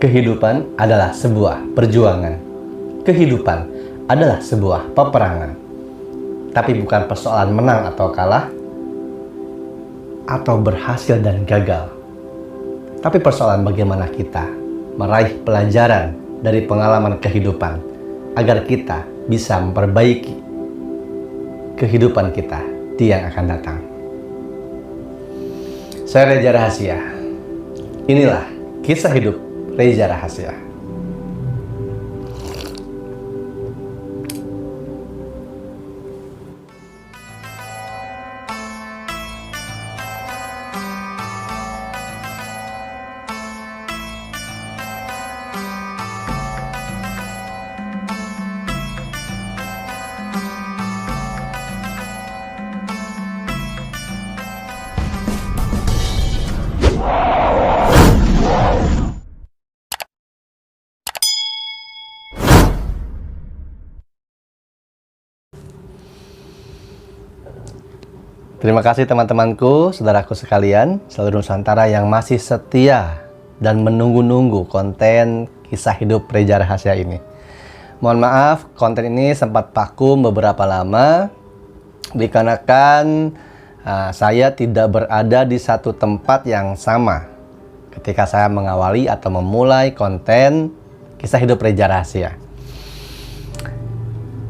Kehidupan adalah sebuah perjuangan. Kehidupan adalah sebuah peperangan. Tapi bukan persoalan menang atau kalah, atau berhasil dan gagal. Tapi persoalan bagaimana kita meraih pelajaran dari pengalaman kehidupan agar kita bisa memperbaiki kehidupan kita di yang akan datang. Saya Reza Rahasia. Inilah kisah hidup Reza Rahasia. Terima kasih teman-temanku, saudaraku sekalian, seluruh Nusantara yang masih setia dan menunggu-nunggu konten kisah hidup Reza Rahasia ini. Mohon maaf, konten ini sempat vakum beberapa lama dikarenakan saya tidak berada di satu tempat yang sama ketika saya mengawali atau memulai konten kisah hidup Reza Rahasia.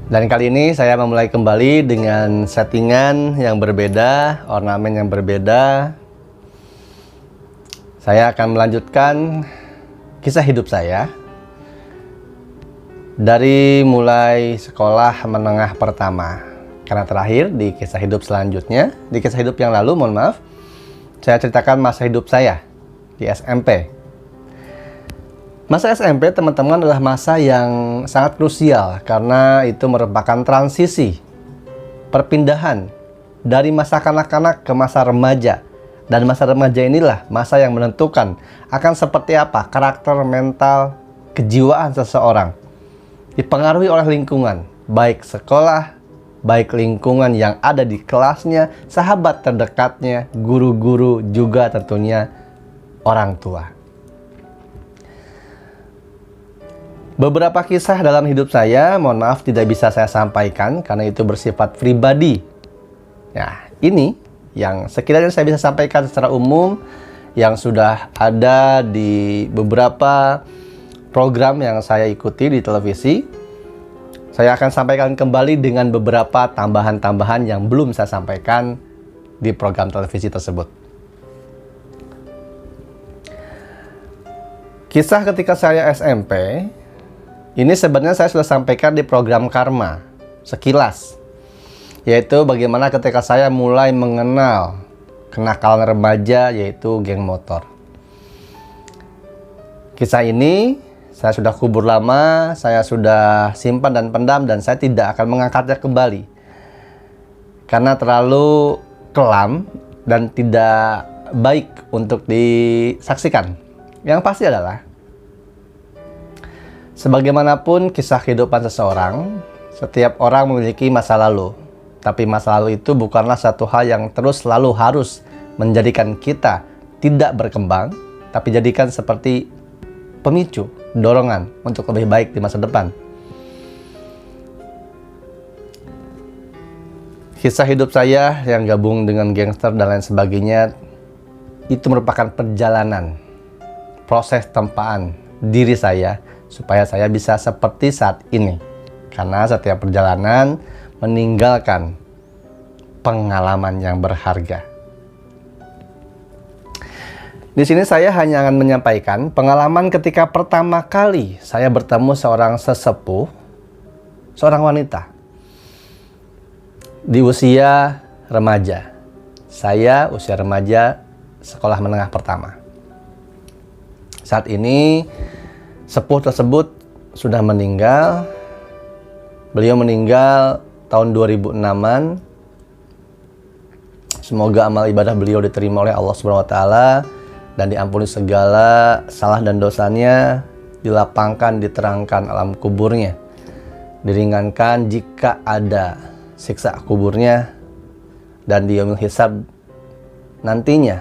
Dan kali ini saya memulai kembali dengan settingan yang berbeda, ornamen yang berbeda. Saya akan melanjutkan kisah hidup saya dari mulai sekolah menengah pertama. Karena terakhir di kisah hidup selanjutnya, di kisah hidup yang lalu, mohon maaf, saya ceritakan masa hidup saya di SMP. Masa SMP, teman-teman, adalah masa yang sangat krusial karena itu merupakan transisi, perpindahan dari masa kanak-kanak ke masa remaja. Dan masa remaja inilah masa yang menentukan akan seperti apa karakter, mental, kejiwaan seseorang. Dipengaruhi oleh lingkungan, baik sekolah, baik lingkungan yang ada di kelasnya, sahabat terdekatnya, guru-guru, juga tentunya orang tua. Beberapa kisah dalam hidup saya, mohon maaf, tidak bisa saya sampaikan karena itu bersifat pribadi. Nah, ini yang sekiranya saya bisa sampaikan secara umum yang sudah ada di beberapa program yang saya ikuti di televisi. Saya akan sampaikan kembali dengan beberapa tambahan-tambahan yang belum saya sampaikan di program televisi tersebut. Kisah ketika saya SMP, ini sebenarnya saya sudah sampaikan di program Karma, sekilas. Yaitu bagaimana ketika saya mulai mengenal kenakalan remaja, yaitu geng motor. Kisah ini saya sudah kubur lama, saya sudah simpan dan pendam, dan saya tidak akan mengangkatnya kembali. Karena terlalu kelam dan tidak baik untuk disaksikan. Yang pasti adalah, sebagaimanapun kisah kehidupan seseorang, setiap orang memiliki masa lalu. Tapi masa lalu itu bukanlah satu hal yang terus selalu harus menjadikan kita tidak berkembang, tapi jadikan seperti pemicu, dorongan untuk lebih baik di masa depan. Kisah hidup saya yang gabung dengan gangster dan lain sebagainya, itu merupakan perjalanan, proses tempaan diri saya, supaya saya bisa seperti saat ini. Karena setiap perjalanan meninggalkan pengalaman yang berharga. Di sini saya hanya akan menyampaikan pengalaman ketika pertama kali saya bertemu seorang sesepuh, seorang wanita di usia remaja. Saya usia remaja sekolah menengah pertama. Saat ini sepuh tersebut sudah meninggal. Beliau meninggal tahun 2006-an. Semoga amal ibadah beliau diterima oleh Allah Subhanahu wa taala dan diampuni segala salah dan dosanya, dilapangkan, diterangkan alam kuburnya, diringankan jika ada siksa kuburnya, dan di yaumil hisab nantinya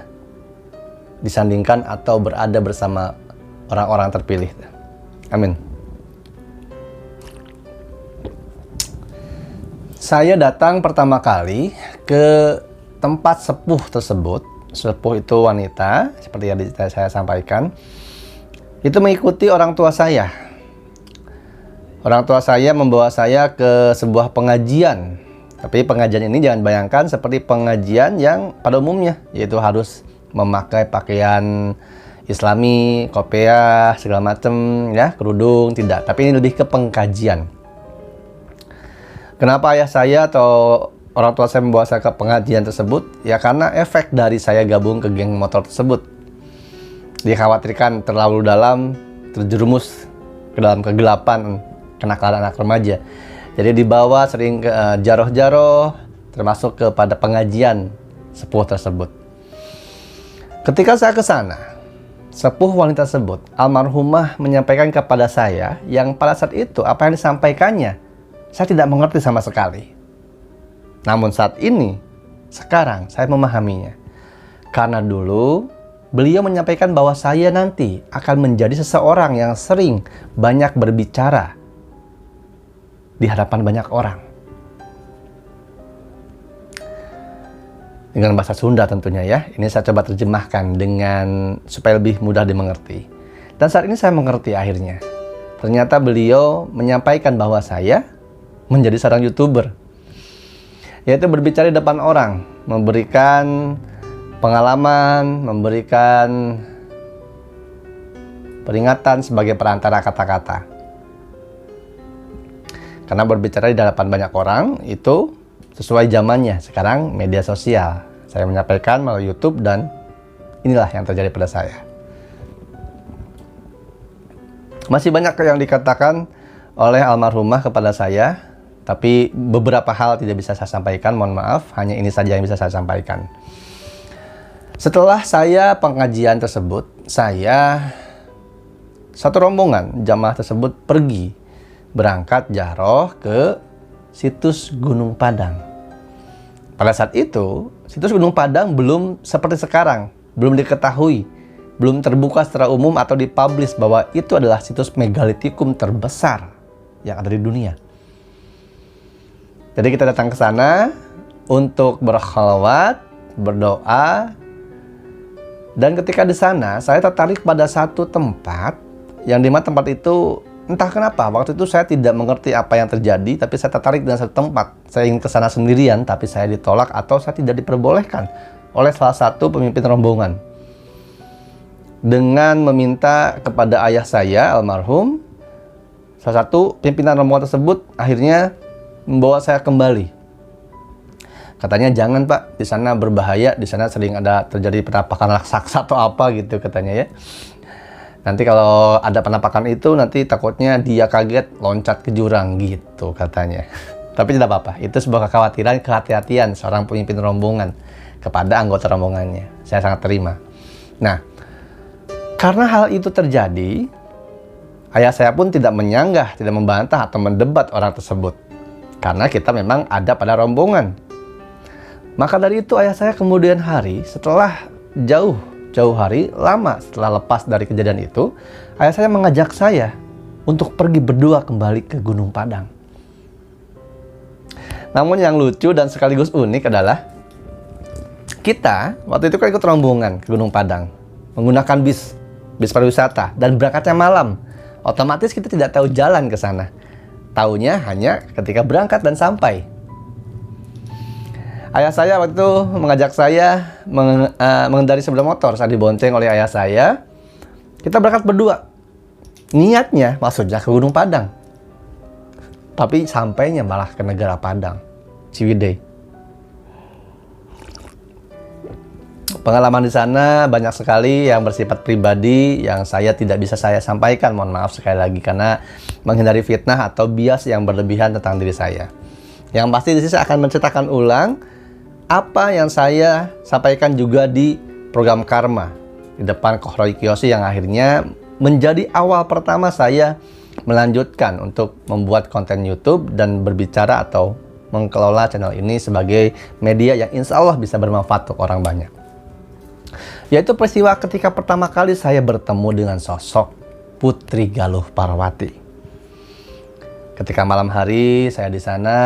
disandingkan atau berada bersama orang-orang terpilih. Amin. Saya datang pertama kali ke tempat sepuh tersebut. Sepuh itu wanita, seperti yang saya sampaikan. Itu mengikuti orang tua saya. Orang tua saya membawa saya ke sebuah pengajian. Tapi pengajian ini jangan bayangkan seperti pengajian yang pada umumnya, yaitu harus memakai pakaian Islami, kopiah, segala macam, ya, kerudung, tidak. Tapi ini lebih ke pengkajian. Kenapa ayah saya atau orang tua saya membawa saya ke pengajian tersebut? Ya karena efek dari saya gabung ke geng motor tersebut. Dikhawatirkan terlalu dalam, terjerumus ke dalam kegelapan kenakalan anak remaja. Jadi dibawa sering ke jaroh-jaroh, termasuk kepada pengajian sepuh tersebut. Ketika saya ke sana, sepuh wanita tersebut, almarhumah, menyampaikan kepada saya yang pada saat itu apa yang disampaikannya, saya tidak mengerti sama sekali. Namun saat ini, sekarang saya memahaminya. Karena dulu beliau menyampaikan bahwa saya nanti akan menjadi seseorang yang sering banyak berbicara di hadapan banyak orang. Dengan bahasa Sunda tentunya ya. Ini saya coba terjemahkan dengan supaya lebih mudah dimengerti. Dan saat ini saya mengerti akhirnya. Ternyata beliau menyampaikan bahwa saya menjadi seorang YouTuber. Yaitu berbicara di depan orang, memberikan pengalaman, memberikan peringatan sebagai perantara kata-kata. Karena berbicara di hadapan banyak orang itu sesuai zamannya. Sekarang media sosial. Saya menyampaikan melalui YouTube dan inilah yang terjadi pada saya. Masih banyak yang dikatakan oleh almarhumah kepada saya, tapi beberapa hal tidak bisa saya sampaikan, mohon maaf. Hanya ini saja yang bisa saya sampaikan. Setelah saya pengajian tersebut, saya satu rombongan jamaah tersebut pergi berangkat jaroh ke situs Gunung Padang. Pada saat itu, situs Gunung Padang belum seperti sekarang, belum diketahui, belum terbuka secara umum atau dipublish bahwa itu adalah situs megalitikum terbesar yang ada di dunia. Jadi kita datang ke sana untuk berkhalwat, berdoa, dan ketika di sana saya tertarik pada satu tempat yang dimana tempat itu entah kenapa, waktu itu saya tidak mengerti apa yang terjadi, tapi saya tertarik dengan satu tempat. Saya ingin ke sana sendirian, tapi saya ditolak atau saya tidak diperbolehkan oleh salah satu pemimpin rombongan. Dengan meminta kepada ayah saya, almarhum, salah satu pimpinan rombongan tersebut akhirnya membawa saya kembali. Katanya, jangan Pak, di sana berbahaya, di sana sering ada terjadi penampakan raksasa atau apa gitu katanya ya. Nanti kalau ada penampakan itu, nanti takutnya dia kaget loncat ke jurang gitu katanya. Tapi tidak apa-apa, itu sebuah kekhawatiran, kehati-hatian seorang pemimpin rombongan kepada anggota rombongannya. Saya sangat terima. Nah, karena hal itu terjadi, ayah saya pun tidak menyanggah, tidak membantah atau mendebat orang tersebut. Karena kita memang ada pada rombongan. Maka dari itu ayah saya kemudian hari setelah jauh hari, lama setelah lepas dari kejadian itu, ayah saya mengajak saya untuk pergi berdua kembali ke Gunung Padang. Namun yang lucu dan sekaligus unik adalah kita waktu itu kan ikut rombongan ke Gunung Padang menggunakan bis pariwisata dan berangkatnya malam. Otomatis kita tidak tahu jalan ke sana. Taunya hanya ketika berangkat dan sampai. Ayah saya waktu itu mengajak saya mengendari sepeda motor. Saya dibonceng oleh ayah saya. Kita berangkat berdua. Niatnya maksudnya ke Gunung Padang. Tapi sampainya malah ke negara Padang, Ciwidey. Pengalaman di sana banyak sekali yang bersifat pribadi yang saya tidak bisa saya sampaikan. Mohon maaf sekali lagi karena menghindari fitnah atau bias yang berlebihan tentang diri saya. Yang pasti di sini saya akan menceritakan ulang apa yang saya sampaikan juga di program Karma di depan Koh Roy Kiyoshi yang akhirnya menjadi awal pertama saya melanjutkan untuk membuat konten YouTube dan berbicara atau mengelola channel ini sebagai media yang insya Allah bisa bermanfaat untuk orang banyak. Yaitu peristiwa ketika pertama kali saya bertemu dengan sosok Putri Galuh Parwati. Ketika malam hari saya di sana,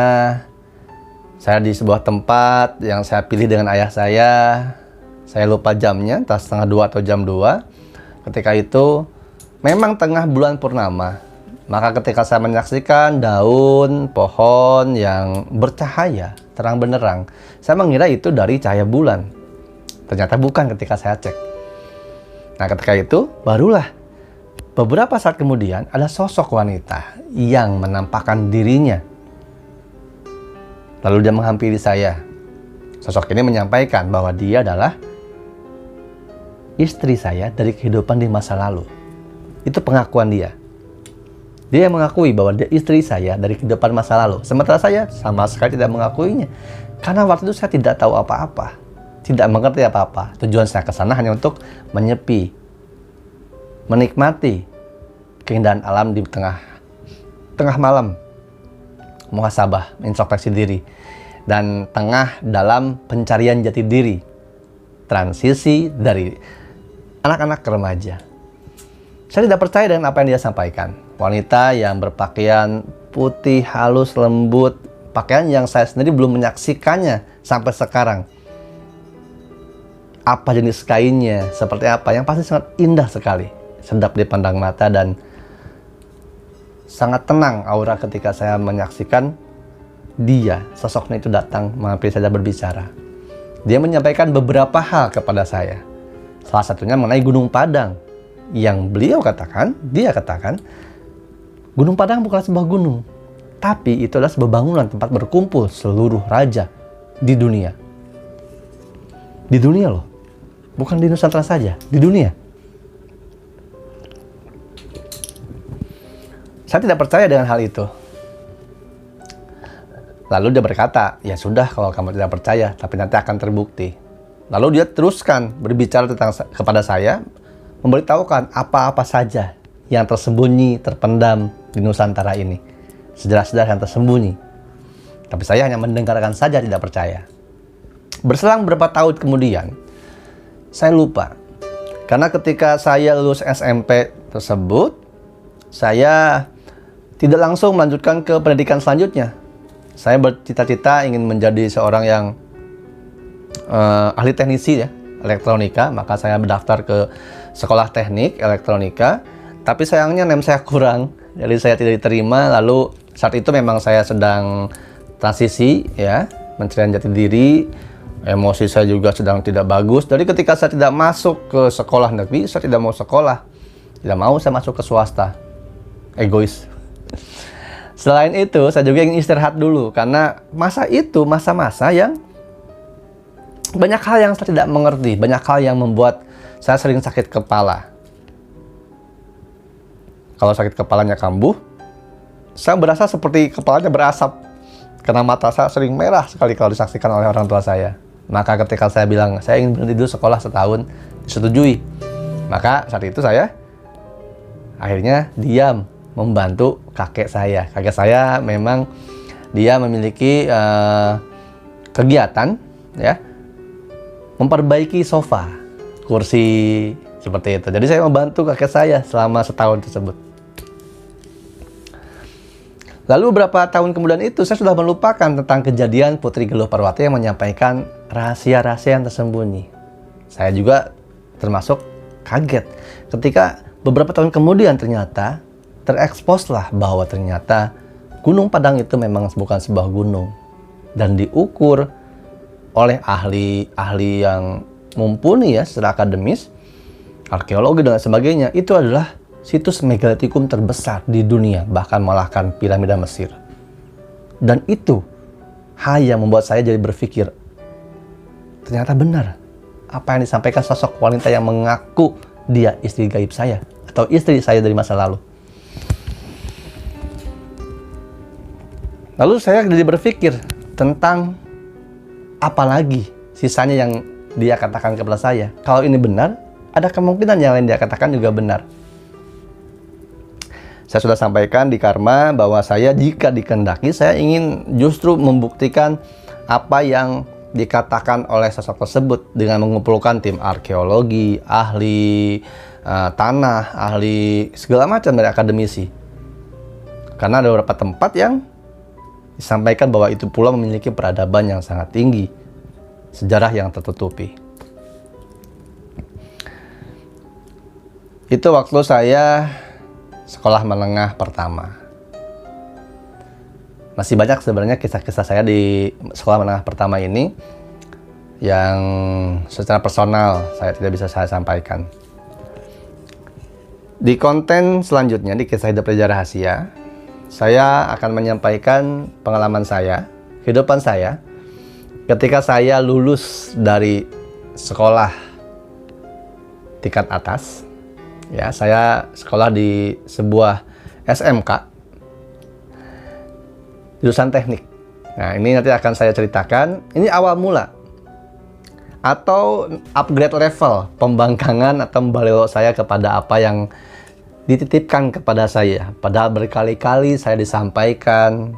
saya di sebuah tempat yang saya pilih dengan ayah saya. Saya lupa jamnya, entah setengah 2 atau jam 2. Ketika itu memang tengah bulan purnama. Maka ketika saya menyaksikan daun pohon yang bercahaya terang benderang, saya mengira itu dari cahaya bulan. Ternyata bukan ketika saya cek. Nah, ketika itu barulah beberapa saat kemudian ada sosok wanita yang menampakkan dirinya. Lalu dia menghampiri saya. Sosok ini menyampaikan bahwa dia adalah istri saya dari kehidupan di masa lalu. Itu pengakuan dia. Dia mengakui bahwa dia istri saya dari kehidupan masa lalu. Sementara saya sama sekali tidak mengakuinya. Karena waktu itu saya tidak tahu apa-apa. Tidak mengerti apa-apa. Tujuan saya ke sana hanya untuk menyepi. Menikmati keindahan alam di tengah malam. Muhasabah, introspeksi diri. Dan tengah dalam pencarian jati diri. Transisi dari anak-anak ke remaja. Saya tidak percaya dengan apa yang dia sampaikan. Wanita yang berpakaian putih, halus, lembut. Pakaian yang saya sendiri belum menyaksikannya sampai sekarang. Apa jenis kainnya, seperti apa, yang pasti sangat indah sekali. Sedap dipandang mata dan sangat tenang aura ketika saya menyaksikan dia, sosoknya itu datang menghampiri saya berbicara. Dia menyampaikan beberapa hal kepada saya. Salah satunya mengenai Gunung Padang. Yang dia katakan, Gunung Padang bukanlah sebuah gunung. Tapi itu adalah sebuah bangunan tempat berkumpul seluruh raja di dunia. Di dunia loh. Bukan di Nusantara saja, di dunia. Saya tidak percaya dengan hal itu. Lalu dia berkata, ya sudah kalau kamu tidak percaya, tapi nanti akan terbukti. Lalu dia teruskan berbicara kepada saya, memberitahukan apa-apa saja yang tersembunyi, terpendam di Nusantara ini. Sejarah-sejarah yang tersembunyi. Tapi saya hanya mendengarkan saja, tidak percaya. Berselang beberapa tahun kemudian, saya lupa. Karena ketika saya lulus SMP tersebut, saya tidak langsung melanjutkan ke pendidikan selanjutnya. Saya bercita-cita ingin menjadi seorang yang ahli teknisi ya, elektronika. Maka saya mendaftar ke sekolah teknik elektronika. Tapi sayangnya nem saya kurang, jadi saya tidak diterima. Lalu saat itu memang saya sedang transisi ya, pencarian jati diri. Emosi saya juga sedang tidak bagus. Jadi ketika saya tidak masuk ke sekolah negeri, saya tidak mau sekolah. Tidak mau saya masuk ke swasta. Egois. Selain itu, saya juga ingin istirahat dulu. Karena masa itu masa-masa yang banyak hal yang saya tidak mengerti. Banyak hal yang membuat saya sering sakit kepala. Kalau sakit kepalanya kambuh, saya berasa seperti kepalanya berasap. Karena mata saya sering merah sekali kalau disaksikan oleh orang tua saya. Maka ketika saya bilang, saya ingin berhenti dulu sekolah setahun, disetujui. Maka saat itu saya akhirnya diam membantu kakek saya. Kakek saya memang dia memiliki kegiatan ya, memperbaiki sofa, kursi seperti itu. Jadi saya membantu kakek saya selama setahun tersebut. Lalu beberapa tahun kemudian itu saya sudah melupakan tentang kejadian Putri Galuh Parwati yang menyampaikan rahasia-rahasia yang tersembunyi. Saya juga termasuk kaget ketika beberapa tahun kemudian ternyata tereksposlah bahwa ternyata Gunung Padang itu memang bukan sebuah gunung. Dan diukur oleh ahli-ahli yang mumpuni ya secara akademis, arkeologi dan sebagainya, itu adalah situs megalitikum terbesar di dunia, bahkan mengalahkan piramida Mesir. Dan itu hal yang membuat saya jadi berpikir, ternyata benar apa yang disampaikan sosok wanita yang mengaku dia istri gaib saya atau istri saya dari masa lalu. Lalu saya jadi berpikir tentang apa lagi sisanya yang dia katakan kepada saya. Kalau ini benar, ada kemungkinan yang lain dia katakan juga benar. Saya sudah sampaikan di Karma bahwa saya jika dikehendaki, saya ingin justru membuktikan apa yang dikatakan oleh sosok tersebut dengan mengumpulkan tim arkeologi, ahli tanah, ahli segala macam dari akademisi. Karena ada beberapa tempat yang disampaikan bahwa itu pulau memiliki peradaban yang sangat tinggi, sejarah yang tertutupi. Itu waktu saya sekolah menengah pertama. Masih banyak sebenarnya kisah-kisah saya di sekolah menengah pertama ini yang secara personal saya tidak bisa saya sampaikan. Di konten selanjutnya, di kisah hidup Reza Rahasia, saya akan menyampaikan pengalaman saya, kehidupan saya ketika saya lulus dari sekolah tingkat atas. Ya, saya sekolah di sebuah SMK jurusan teknik. Nah, ini nanti akan saya ceritakan. Ini awal mula atau upgrade level pembangkangan atau membalelo saya kepada apa yang dititipkan kepada saya. Padahal berkali-kali saya disampaikan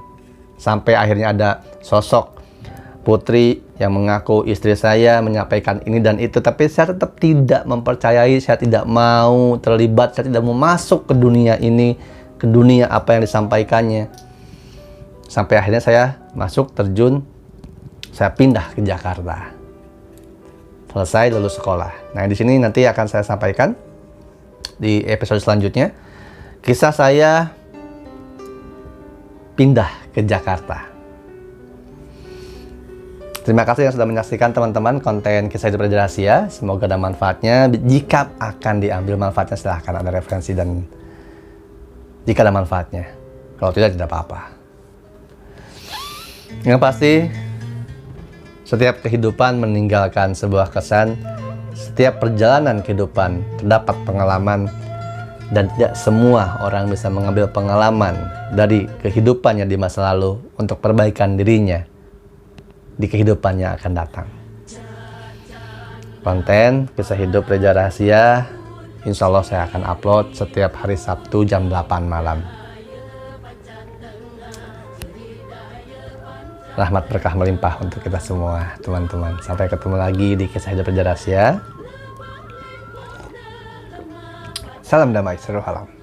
sampai akhirnya ada sosok putri yang mengaku istri saya menyampaikan ini dan itu, tapi saya tetap tidak mempercayai, saya tidak mau terlibat, saya tidak mau masuk ke dunia ini, ke dunia apa yang disampaikannya. Sampai akhirnya saya masuk, terjun, saya pindah ke Jakarta. Selesai lulus sekolah. Nah, di sini nanti akan saya sampaikan di episode selanjutnya kisah saya pindah ke Jakarta. Terima kasih yang sudah menyaksikan teman-teman konten kisah hidup Reza Rahasia. Semoga ada manfaatnya. Jika akan diambil manfaatnya, silahkan ada referensi dan jika ada manfaatnya. Kalau tidak apa-apa. Yang pasti, setiap kehidupan meninggalkan sebuah kesan. Setiap perjalanan kehidupan terdapat pengalaman. Dan tidak semua orang bisa mengambil pengalaman dari kehidupannya di masa lalu untuk perbaikan dirinya di kehidupan yang akan datang. Konten kisah hidup Reza Rahasia, insya Allah saya akan upload setiap hari Sabtu jam 8 malam. Rahmat berkah melimpah untuk kita semua, teman-teman. Sampai ketemu lagi di kisah hidup Reza Rahasia. Salam damai, seru alam.